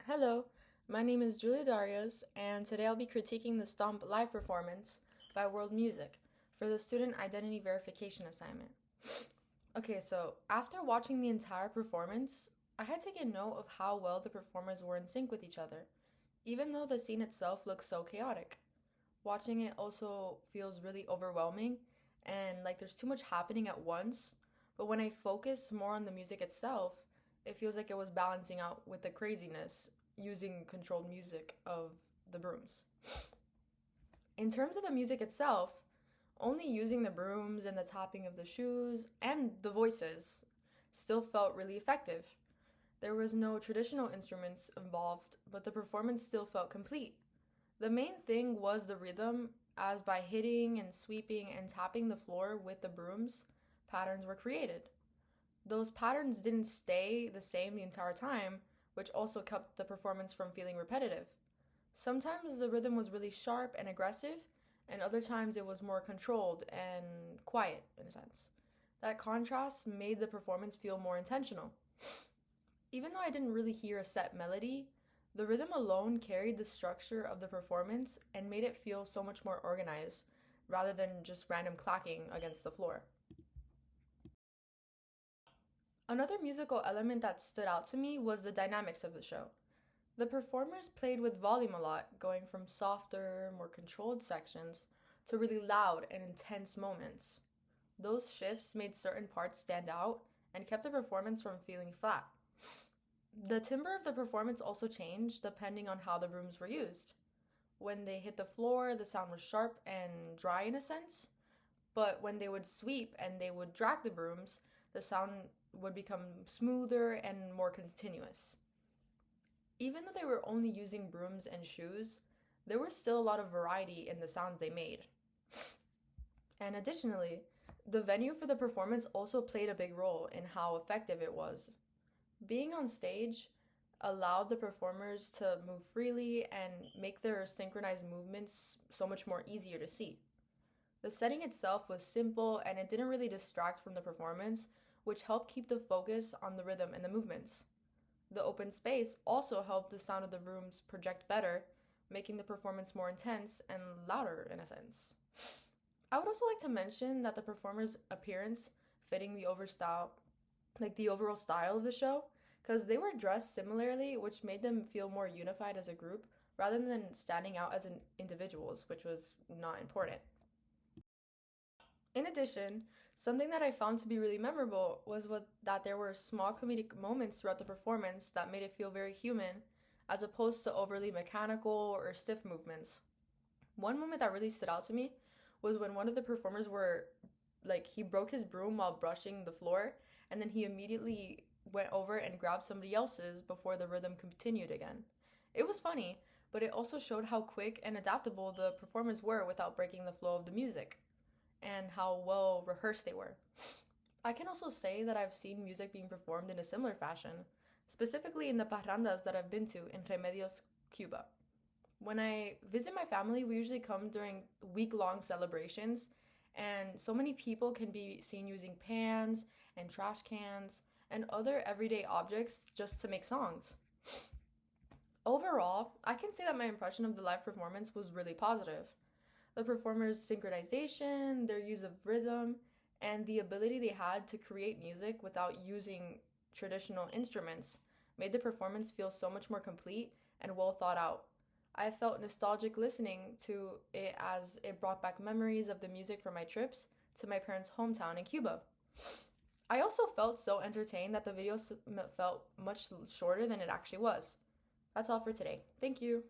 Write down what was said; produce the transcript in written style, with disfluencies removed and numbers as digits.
Hello, my name is Julia Darius, and today I'll be critiquing the Stomp live performance by World Music for the Student Identity Verification assignment. Okay, so after watching the entire performance, I had taken note of how well the performers were in sync with each other, even though the scene itself looks so chaotic. Watching it also feels really overwhelming and like there's too much happening at once, but when I focus more on the music itself, it feels like it was balancing out with the craziness using controlled music of the brooms. In terms of the music itself, only using the brooms and the tapping of the shoes and the voices still felt really effective. There was no traditional instruments involved, but the performance still felt complete. The main thing was the rhythm, as by hitting and sweeping and tapping the floor with the brooms, patterns were created. Those patterns didn't stay the same the entire time, which also kept the performance from feeling repetitive. Sometimes the rhythm was really sharp and aggressive, and other times it was more controlled and quiet, in a sense. That contrast made the performance feel more intentional. Even though I didn't really hear a set melody, the rhythm alone carried the structure of the performance and made it feel so much more organized rather than just random clacking against the floor. Another musical element that stood out to me was the dynamics of the show. The performers played with volume a lot, going from softer, more controlled sections to really loud and intense moments. Those shifts made certain parts stand out and kept the performance from feeling flat. The timbre of the performance also changed depending on how the brooms were used. When they hit the floor, the sound was sharp and dry in a sense, but when they would sweep and they would drag the brooms, the sound would become smoother and more continuous. Even though they were only using brooms and shoes, there was still a lot of variety in the sounds they made. And additionally, the venue for the performance also played a big role in how effective it was. Being on stage allowed the performers to move freely and make their synchronized movements so much more easier to see. The setting itself was simple and it didn't really distract from the performance, which helped keep the focus on the rhythm and the movements. The open space also helped the sound of the rooms project better, making the performance more intense and louder in a sense. I would also like to mention that the performers' appearance fitting the overall style of the show, because they were dressed similarly, which made them feel more unified as a group rather than standing out as individuals, which was not important. In addition, something that I found to be really memorable was that there were small comedic moments throughout the performance that made it feel very human, as opposed to overly mechanical or stiff movements. One moment that really stood out to me was when one of the performers he broke his broom while brushing the floor, and then he immediately went over and grabbed somebody else's before the rhythm continued again. It was funny, but it also showed how quick and adaptable the performers were without breaking the flow of the music and how well rehearsed they were. I can also say that I've seen music being performed in a similar fashion, specifically in the parrandas that I've been to in Remedios, Cuba. When I visit my family, we usually come during week-long celebrations, and so many people can be seen using pans and trash cans and other everyday objects just to make songs. Overall, I can say that my impression of the live performance was really positive. The performers' synchronization, their use of rhythm, and the ability they had to create music without using traditional instruments made the performance feel so much more complete and well thought out. I felt nostalgic listening to it as it brought back memories of the music from my trips to my parents' hometown in Cuba. I also felt so entertained that the video felt much shorter than it actually was. That's all for today. Thank you.